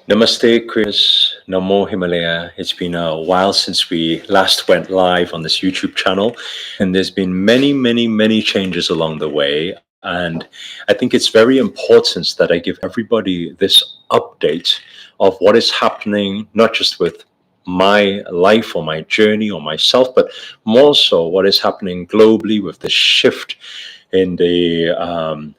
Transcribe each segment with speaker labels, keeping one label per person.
Speaker 1: Namaste, Chris. Namo Himalaya. It's been a while since we last went live on this YouTube channel, and there's been many changes along the way. And I think it's very important that I give everybody this update of what is happening, not just with my life or my journey or myself, but more so what is happening globally with the shift in the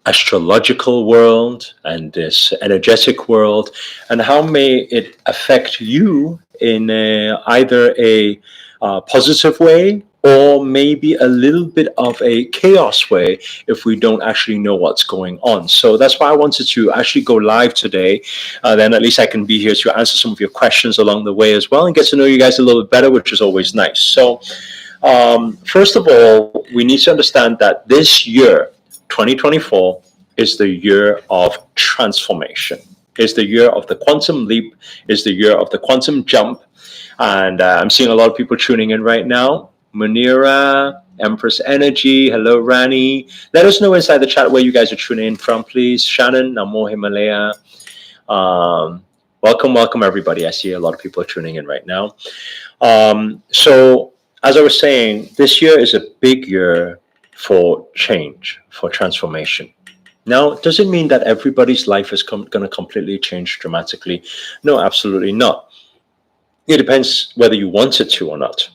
Speaker 1: astrological world and this energetic world, and how may it affect you in either a positive way or maybe a little bit of a chaos way if we don't actually know what's going on. So that's why I wanted to actually go live today. Then at least I can be here to answer some of your questions along the way as well and get to know you guys a little bit better, which is always nice. So first of all, we need to understand that this year 2024 is the year of transformation, is the year of the quantum leap, is the year of the quantum jump. And I'm seeing a lot of people tuning in right now. Munira, Empress Energy, hello Rani. Let us know inside the chat where you guys are tuning in from, please. Shannon, Namo Himalaya. Welcome everybody. I see a lot of people are tuning in right now. So as I was saying, this year is a big year for change, for transformation. Now, does it mean that everybody's life is going to completely change dramatically? No, absolutely not. It depends whether you want it to or not,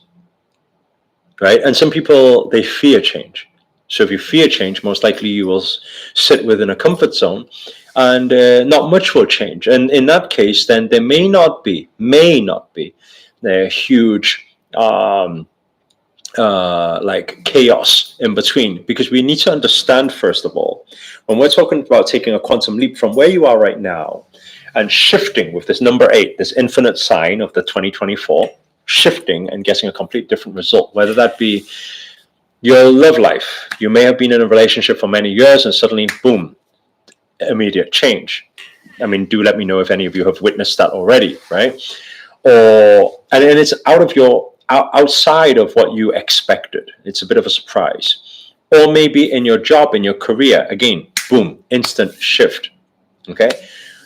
Speaker 1: right? And some people, they fear change. So if you fear change, most likely you will sit within a comfort zone and not much will change. And in that case, then there may not be a huge like chaos in between, because we need to understand, first of all, when we're talking about taking a quantum leap from where you are right now and shifting with this number 8, this infinite sign of the 2024, shifting and getting a complete different result, whether that be your love life. You may have been in a relationship for many years and suddenly, boom, immediate change. I mean, do let me know if any of you have witnessed that already, right? And it's outside of what you expected. It's a bit of a surprise. Or maybe in your job, in your career, again, boom, instant shift. Okay.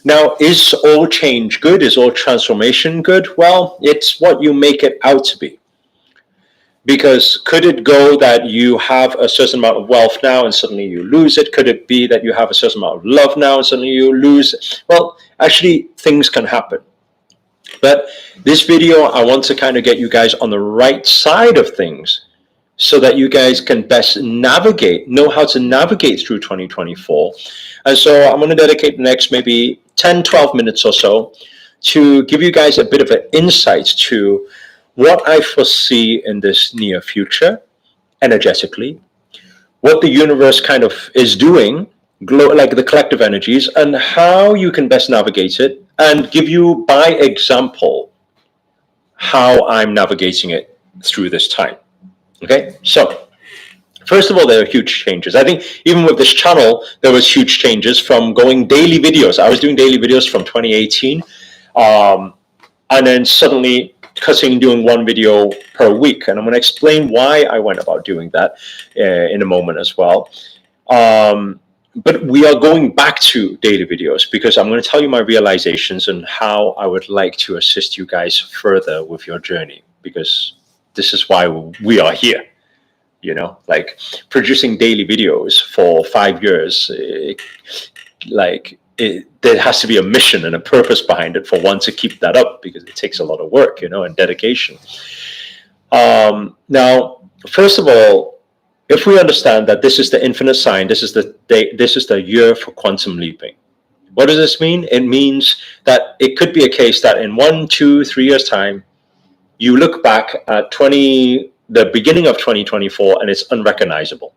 Speaker 1: Now, is all change good? Is all transformation good? Well, it's what you make it out to be. Because could it go that you have a certain amount of wealth now and suddenly you lose it? Could it be that you have a certain amount of love now and suddenly you lose it? Well, actually, things can happen. But this video, I want to kind of get you guys on the right side of things so that you guys can best know how to navigate through 2024. And so I'm going to dedicate the next maybe 10, 12 minutes or so to give you guys a bit of an insight to what I foresee in this near future, energetically, what the universe kind of is doing, like the collective energies, and how you can best navigate it, and give you, by example, how I'm navigating it through this time. Okay, so first of all, there are huge changes. I think even with this channel, there was huge changes from going daily videos. I was doing daily videos from 2018, and then suddenly doing one video per week. And I'm going to explain why I went about doing that in a moment as well. But we are going back to daily videos because I'm going to tell you my realizations and how I would like to assist you guys further with your journey, because this is why we are here. You know, like producing daily videos for 5 years, there has to be a mission and a purpose behind it for one to keep that up, because it takes a lot of work, and dedication. Now, first of all, if we understand that this is the infinite sign, this is the year for quantum leaping. What does this mean? It means that it could be a case that in 1, 2, 3 years' time, you look back at the beginning of 2024 and it's unrecognizable.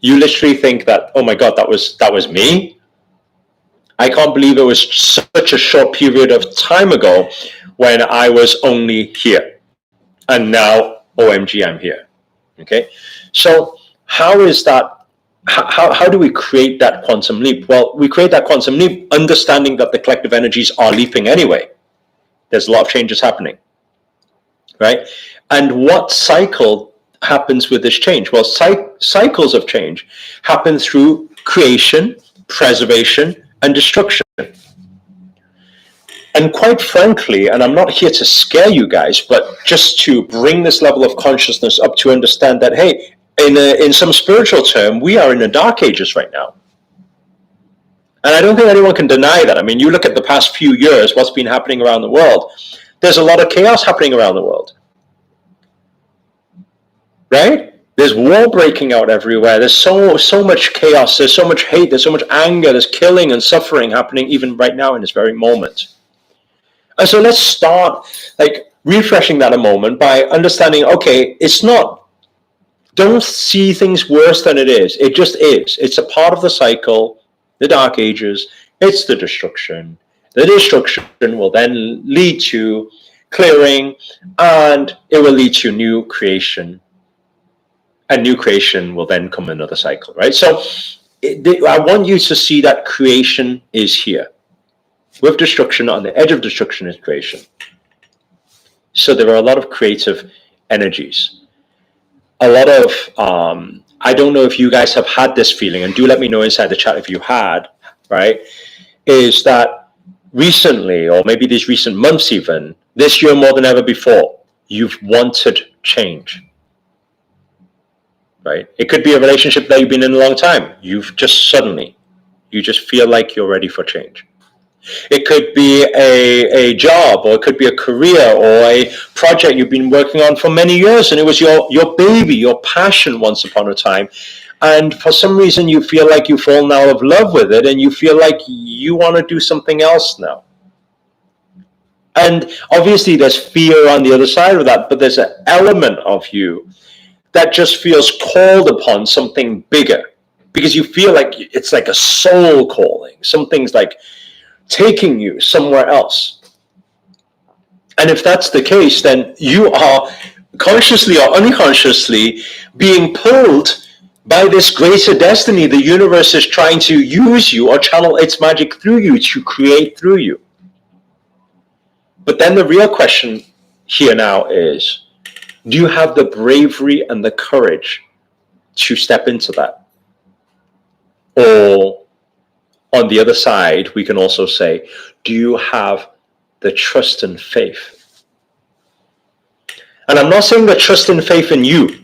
Speaker 1: You literally think that, oh my God, that was me. I can't believe it was such a short period of time ago when I was only here. And now, OMG, I'm here. Okay, so how is that? How do we create that quantum leap? Well, we create that quantum leap understanding that the collective energies are leaping anyway. There's a lot of changes happening, right? And what cycle happens with this change? Well, cycles of change happen through creation, preservation, and destruction. And quite frankly, and I'm not here to scare you guys, but just to bring this level of consciousness up to understand that, hey, in some spiritual term, we are in the dark ages right now. And I don't think anyone can deny that. I mean, you look at the past few years, what's been happening around the world. There's a lot of chaos happening around the world. Right? There's war breaking out everywhere. There's so much chaos. There's so much hate. There's so much anger. There's killing and suffering happening even right now in this very moment. And so let's start like refreshing that a moment by understanding, okay, it's not, don't see things worse than it is. It just is. It's a part of the cycle, the dark ages. It's the destruction. The destruction will then lead to clearing, and it will lead to new creation. And new creation will then come another cycle, right? So I want you to see that creation is here. With destruction, on the edge of destruction is creation. So there are a lot of creative energies. A lot of, I don't know if you guys have had this feeling, and do let me know inside the chat if you had, right? Is that recently, or maybe these recent months even, this year more than ever before, you've wanted change. Right? It could be a relationship that you've been in a long time. You've just suddenly, you just feel like you're ready for change. It could be a job, or it could be a career, or a project you've been working on for many years, and it was your baby, your passion once upon a time. And for some reason you feel like you've fallen out of love with it, and you feel like you want to do something else now. And obviously there's fear on the other side of that, but there's an element of you that just feels called upon something bigger, because you feel like it's like a soul calling. Something's like taking you somewhere else. And if that's the case, then you are consciously or unconsciously being pulled by this greater destiny. The universe is trying to use you or channel its magic through you to create through you. But then the real question here now is, do you have the bravery and the courage to step into that? Or on the other side, we can also say, do you have the trust and faith? And I'm not saying the trust and faith in you,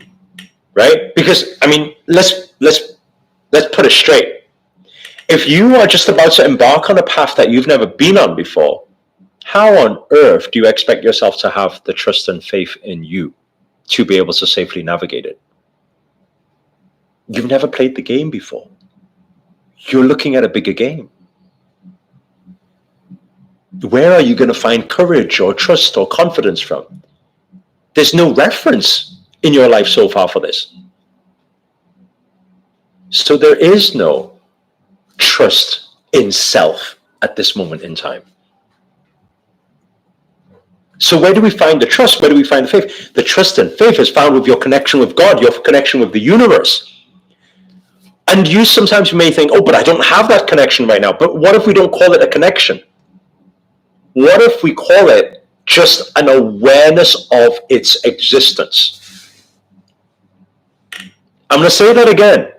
Speaker 1: right? Because, I mean, let's put it straight. If you are just about to embark on a path that you've never been on before, how on earth do you expect yourself to have the trust and faith in you to be able to safely navigate it? You've never played the game before. You're looking at a bigger game. Where are you going to find courage or trust or confidence from? There's no reference in your life so far for this. So there is no trust in self at this moment in time. So where do we find the trust? Where do we find the faith? The trust and faith is found with your connection with God, your connection with the universe. And you sometimes may think, oh, but I don't have that connection right now. But what if we don't call it a connection? What if we call it just an awareness of its existence? I'm going to say that again.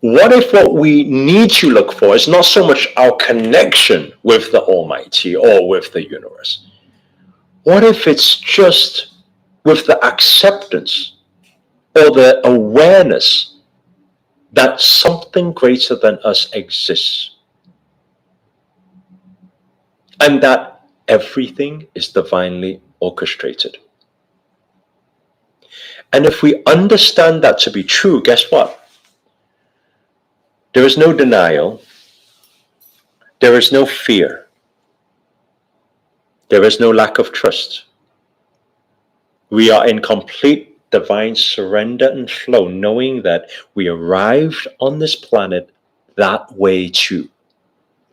Speaker 1: What if what we need to look for is not so much our connection with the Almighty or with the universe? What if it's just with the acceptance or the awareness that something greater than us exists, and that everything is divinely orchestrated? And if we understand that to be true, guess what? There is no denial. There is no fear. There is no lack of trust. We are in complete divine surrender and flow, knowing that we arrived on this planet that way too.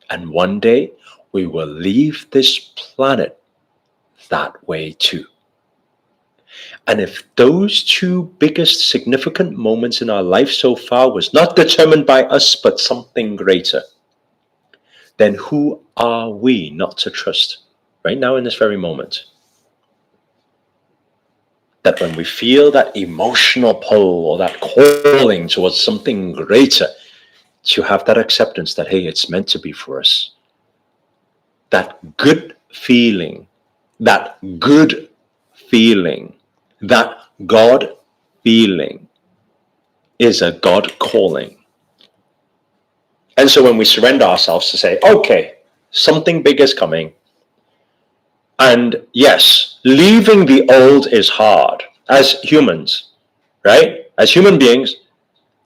Speaker 1: And one day we will leave this planet that way too. And if those two biggest significant moments in our life so far was not determined by us, but something greater, then who are we not to trust right now in this very moment? That when we feel that emotional pull or that calling towards something greater, to have that acceptance that, hey, it's meant to be for us. that good feeling, that good feeling, that God feeling is a God calling. And so when we surrender ourselves to say, okay, something big is coming. And yes, leaving the old is hard as humans, right? As human beings,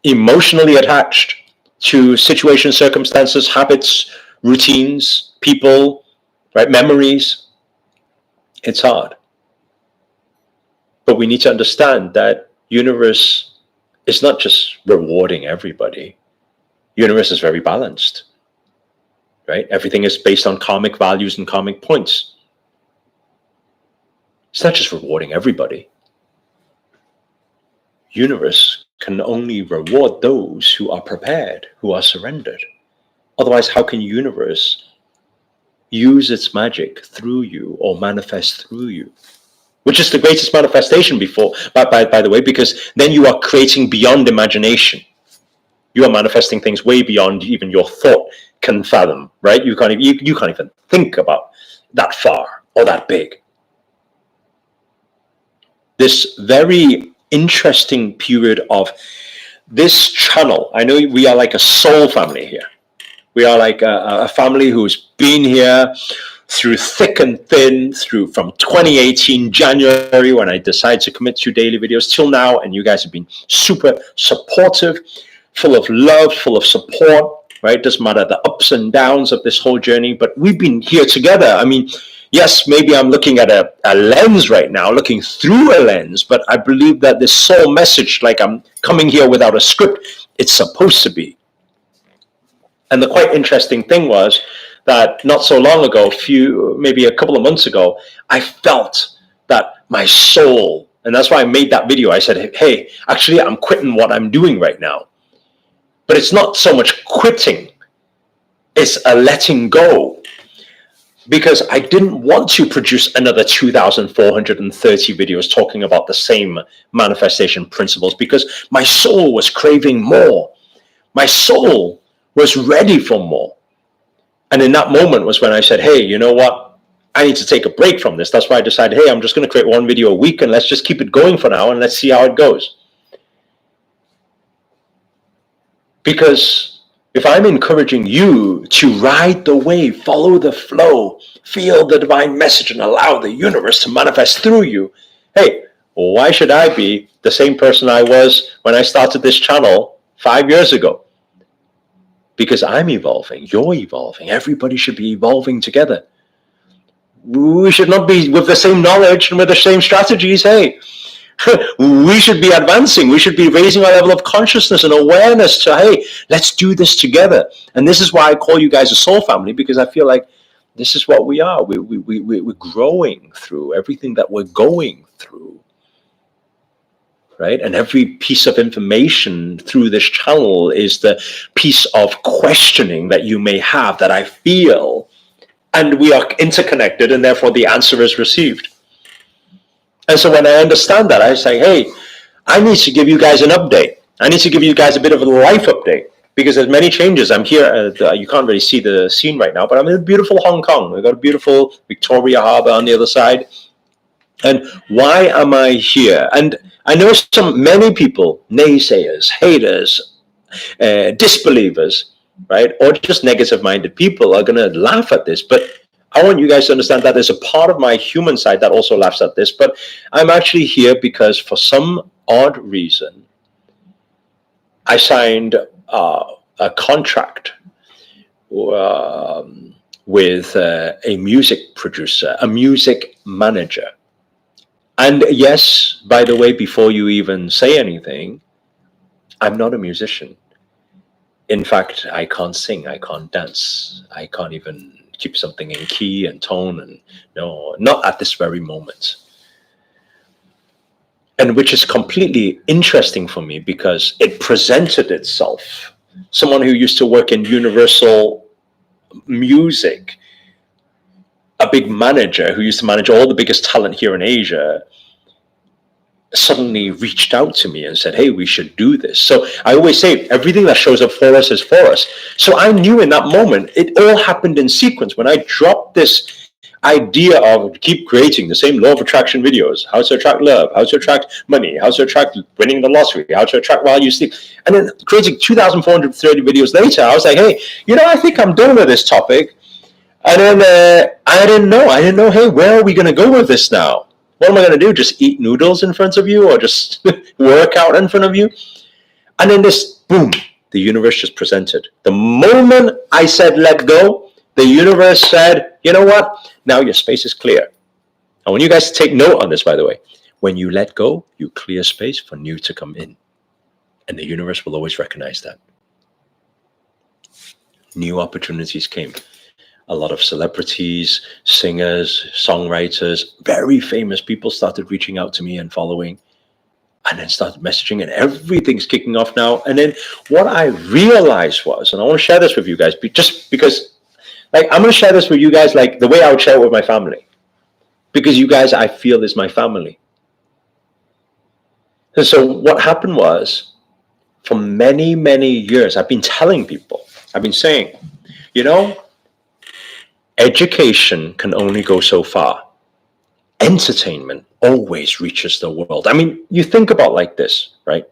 Speaker 1: emotionally attached to situations, circumstances, habits, routines, people, right? Memories. It's hard. But we need to understand that universe is not just rewarding everybody. Universe is very balanced, right? Everything is based on karmic values and karmic points. It's not just rewarding everybody. Universe can only reward those who are prepared, who are surrendered. Otherwise, how can universe use its magic through you or manifest through you? Which is the greatest manifestation by the way, because then you are creating beyond imagination. You are manifesting things way beyond even your thought can fathom, right? You can't even think about that far or that big. This very interesting period of this channel. I know we are like a soul family here. We are like a family who's been here through thick and thin, from 2018 January when I decided to commit to daily videos till now, and you guys have been super supportive, full of love, full of support, right? Doesn't matter the ups and downs of this whole journey, but we've been here together. I mean, yes, maybe I'm looking at a lens right now, looking through a lens, but I believe that this soul message, like I'm coming here without a script, it's supposed to be. And the quite interesting thing was that not so long ago, maybe a couple of months ago, I felt that my soul, and that's why I made that video. I said, hey, actually, I'm quitting what I'm doing right now. But it's not so much quitting, it's a letting go. Because I didn't want to produce another 2,430 videos talking about the same manifestation principles, because my soul was craving more. My soul was ready for more. And in that moment was when I said, hey, you know what? I need to take a break from this. That's why I decided, hey, I'm just going to create one video a week and let's just keep it going for now and let's see how it goes. Because if I'm encouraging you to ride the wave, follow the flow, feel the divine message and allow the universe to manifest through you, hey, why should I be the same person I was when I started this channel 5 years ago? Because I'm evolving, you're evolving, everybody should be evolving together. We should not be with the same knowledge and with the same strategies. Hey, we should be advancing. We should be raising our level of consciousness and awareness to, hey, let's do this together. And this is why I call you guys a soul family, because I feel like this is what we are. We're growing through everything that we're going through. Right? And every piece of information through this channel is the piece of questioning that you may have, that I feel, and we are interconnected, and therefore the answer is received. And so when I understand that, I say, hey, I need to give you guys an update. I need to give you guys a bit of a life update, because there's many changes. I'm here, you can't really see the scene right now, but I'm in beautiful Hong Kong. We've got a beautiful Victoria Harbour on the other side. And why am I here? And I know many people, naysayers, haters, disbelievers, right, or just negative-minded people are going to laugh at this. But I want you guys to understand that there's a part of my human side that also laughs at this. But I'm actually here because for some odd reason, I signed a contract with a music producer, a music manager. And yes, by the way, before you even say anything, I'm not a musician. In fact, I can't sing, I can't dance, I can't even keep something in key and tone, and no, not at this very moment. And which is completely interesting for me, because it presented itself. Someone who used to work in Universal Music, a big manager who used to manage all the biggest talent here in Asia, suddenly reached out to me and said, hey, we should do this. So I always say everything that shows up for us is for us. So I knew in that moment, it all happened in sequence. When I dropped this idea of keep creating the same law of attraction videos, how to attract love, how to attract money, how to attract winning the lottery, how to attract while you sleep, and then creating 2,430 videos later, I was like, hey, I think I'm done with this topic. And then I didn't know, hey, where are we going to go with this now? What am I going to do? Just eat noodles in front of you, or just work out in front of you? And then this, boom, the universe just presented. The moment I said, let go, the universe said, you know what? Now your space is clear. And when you guys take note on this, by the way, when you let go, you clear space for new to come in. And the universe will always recognize that. New opportunities came. A lot of celebrities, singers, songwriters, very famous people started reaching out to me and following, and then started messaging, and everything's kicking off now. And then what I realized was, and I want to share this with you guys, just because, like, I'm going to share this with you guys like the way I would share it with my family. Because you guys, I feel, is my family. And so what happened was, for many, many years, I've been telling people, I've been saying, education can only go so far. Entertainment always reaches the world. I mean, you think about like this, right?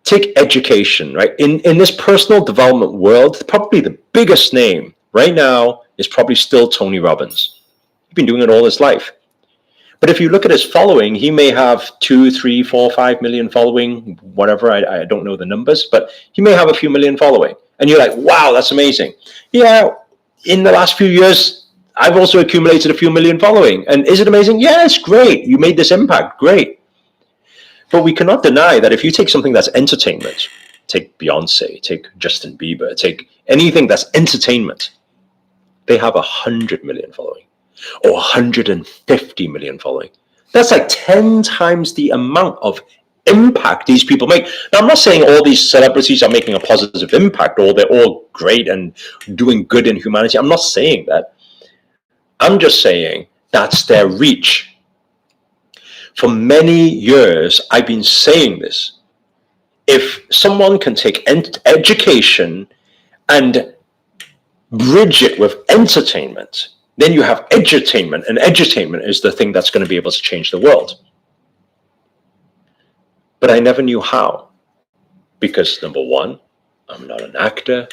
Speaker 1: Take education, right? In this personal development world, probably the biggest name right now is probably still Tony Robbins. He's been doing it all his life. But if you look at his following, he may have 2, 3, 4, 5 million following, whatever. I don't know the numbers, but he may have a few million following. And you're like, wow, that's amazing. Yeah, in the last few years, I've also accumulated a few million following. And is it amazing? Yeah, it's great. You made this impact. Great. But we cannot deny that if you take something that's entertainment, take Beyonce, take Justin Bieber, take anything that's entertainment, they have 100 million following or 150 million following. That's like 10 times the amount of impact these people make. Now, I'm not saying all these celebrities are making a positive impact or they're all great and doing good in humanity. I'm not saying that. I'm just saying that's their reach. For many years, I've been saying this. If someone can take education and bridge it with entertainment, then you have edutainment, and edutainment is the thing that's going to be able to change the world. But I never knew how, because number one, I'm not an actor.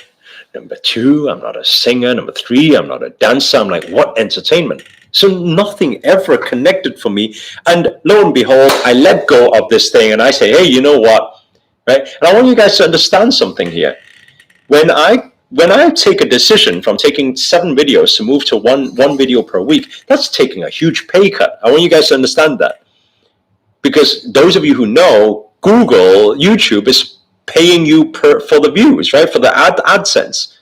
Speaker 1: Number two, I'm not a singer. Number three, I'm not a dancer. I'm like, what entertainment? So nothing ever connected for me. And lo and behold, I let go of this thing and I say, hey, you know what? Right? And I want you guys to understand something here. When I take a decision from taking 7 videos to move to one video per week, that's taking a huge pay cut. I want you guys to understand that. Because those of you who know, Google, YouTube is paying you for the views, right? For the AdSense.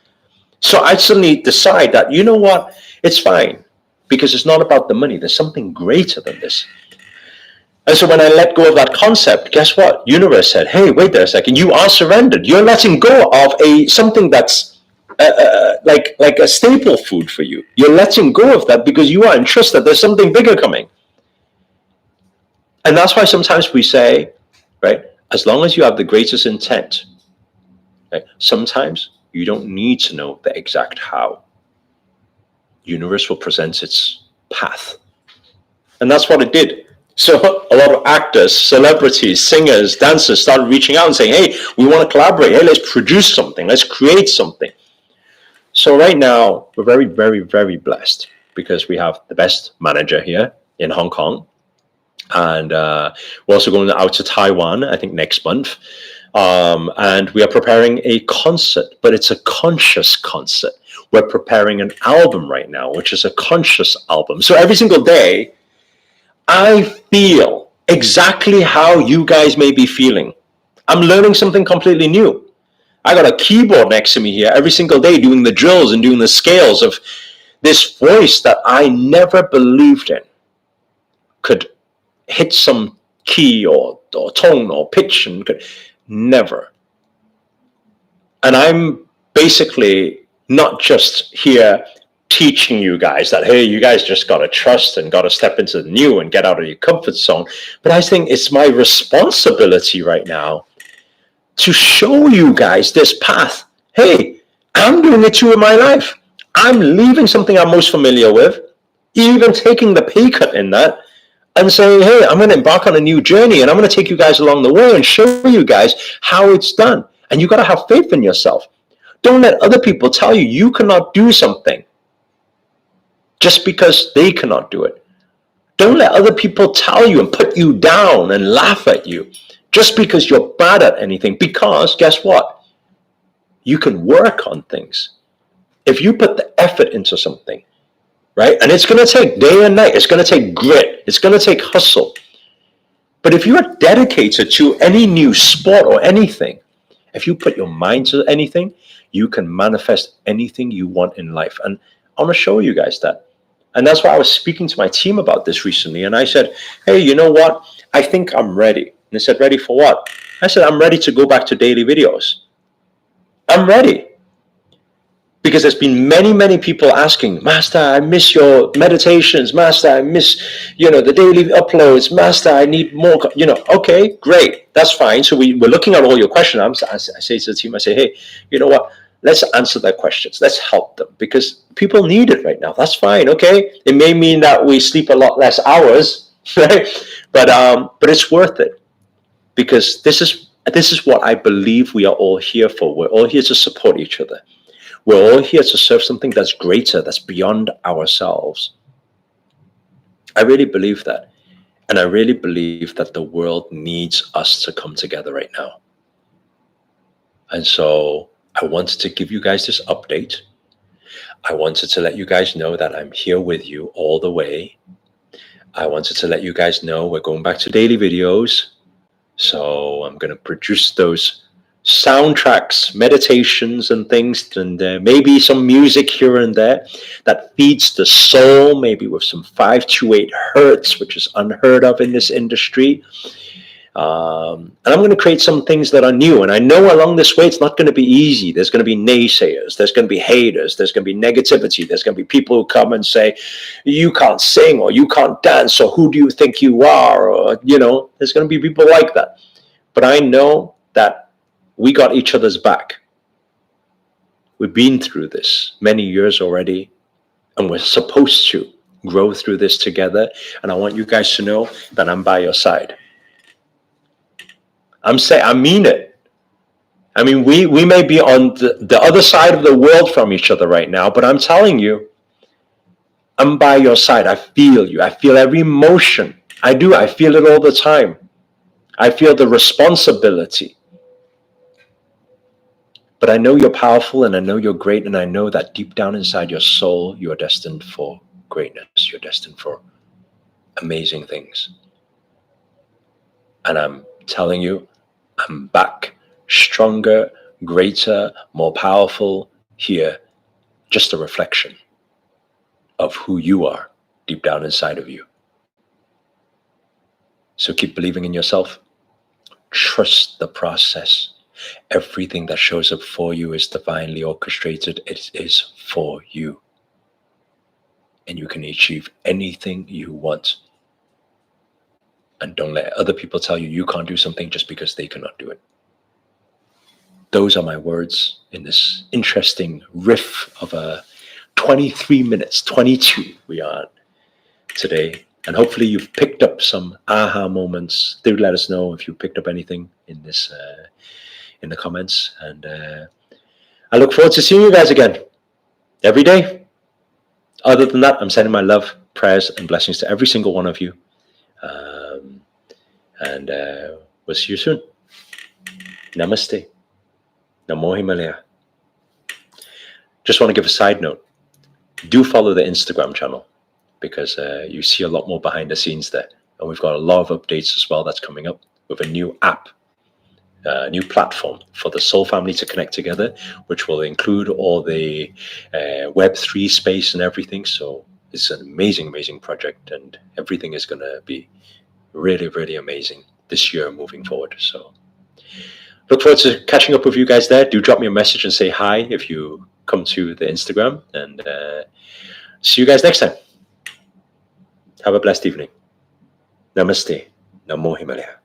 Speaker 1: So I suddenly decide that, you know what? It's fine. Because it's not about the money. There's something greater than this. And so when I let go of that concept, guess what? Universe said, hey, wait there a second. You are surrendered. You're letting go of something that's like a staple food for you. You're letting go of that because you are in trust that there's something bigger coming. And that's why sometimes we say, right, as long as you have the greatest intent, right, sometimes you don't need to know the exact how. Universe will present its path. And that's what it did. So a lot of actors, celebrities, singers, dancers started reaching out and saying, hey, we want to collaborate. Hey, let's produce something. Let's create something. So right now, we're very, very, very blessed because we have the best manager here in Hong Kong. And we're also going out to Taiwan, I think, next month. And we are preparing a concert, but it's a conscious concert. We're preparing an album right now, which is a conscious album. So every single day, I feel exactly how you guys may be feeling. I'm learning something completely new. I got a keyboard next to me here every single day doing the drills and doing the scales of this voice that I never believed in could hit some key or tone or pitch and could never. And I'm basically not just here teaching you guys that, hey, you guys just got to trust and got to step into the new and get out of your comfort zone. But I think it's my responsibility right now to show you guys this path. Hey, I'm doing it too in my life. I'm leaving something I'm most familiar with, even taking the pay cut in that, and saying, hey, I'm going to embark on a new journey, and I'm going to take you guys along the way and show you guys how it's done. And you got to have faith in yourself. Don't let other people tell you you cannot do something just because they cannot do it. Don't let other people tell you and put you down and laugh at you just because you're bad at anything. Because guess what? You can work on things. If you put the effort into something, right? And it's going to take day and night. It's going to take grit. It's going to take hustle. But if you are dedicated to any new sport or anything, if you put your mind to anything, you can manifest anything you want in life. And I want to show you guys that. And that's why I was speaking to my team about this recently. And I said, hey, you know what? I think I'm ready. And they said, ready for what? I said, I'm ready to go back to daily videos. I'm ready. Because there's been many, many people asking, Master, I miss your meditations. Master, I miss, the daily uploads. Master, I need more, okay, great. That's fine. So we're looking at all your questions. I say to the team, I say, hey, you know what? Let's answer their questions. Let's help them because people need it right now. That's fine. Okay. It may mean that we sleep a lot less hours, right? But it's worth it because this is what I believe we are all here for. We're all here to support each other. We're all here to serve something that's greater, that's beyond ourselves. I really believe that. And I really believe that the world needs us to come together right now. And so I wanted to give you guys this update. I wanted to let you guys know that I'm here with you all the way. I wanted to let you guys know we're going back to daily videos. So I'm going to produce those soundtracks, meditations and things, and maybe some music here and there that feeds the soul, maybe with some 528 hertz, which is unheard of in this industry. And I'm going to create some things that are new. And I know along this way, it's not going to be easy. There's going to be naysayers. There's going to be haters. There's going to be negativity. There's going to be people who come and say, you can't sing or you can't dance or who do you think you are? Or, there's going to be people like that. But I know that we got each other's back. We've been through this many years already, and we're supposed to grow through this together. And I want you guys to know that I'm by your side. I mean it. I mean, we may be on the other side of the world from each other right now, but I'm telling you, I'm by your side. I feel you. I feel every emotion. I do. I feel it all the time. I feel the responsibility. But I know you're powerful and I know you're great, and I know that deep down inside your soul, you are destined for greatness. You're destined for amazing things. And I'm telling you, I'm back, stronger, greater, more powerful here. Just a reflection of who you are deep down inside of you. So keep believing in yourself. Trust the process. Everything that shows up for you is divinely orchestrated. It is for you. And you can achieve anything you want. And don't let other people tell you you can't do something just because they cannot do it. Those are my words in this interesting riff of a 23 minutes, 22 we are today. And hopefully you've picked up some aha moments. Do let us know if you picked up anything in this in the comments. And I look forward to seeing you guys again every day. Other than that, I'm sending my love, prayers, and blessings to every single one of you. And we'll see you soon. Namaste. Namo Himalaya. Just want to give a side note. Do follow the Instagram channel because you see a lot more behind the scenes there. And we've got a lot of updates as well that's coming up with a new app, new platform for the soul family to connect together, which will include all the Web3 space and everything. So it's an amazing, amazing project, and everything is going to be really, really amazing this year moving forward. So look forward to catching up with you guys there. Do drop me a message and say hi if you come to the Instagram, and see you guys next time. Have a blessed evening. Namaste. Namo Himalaya.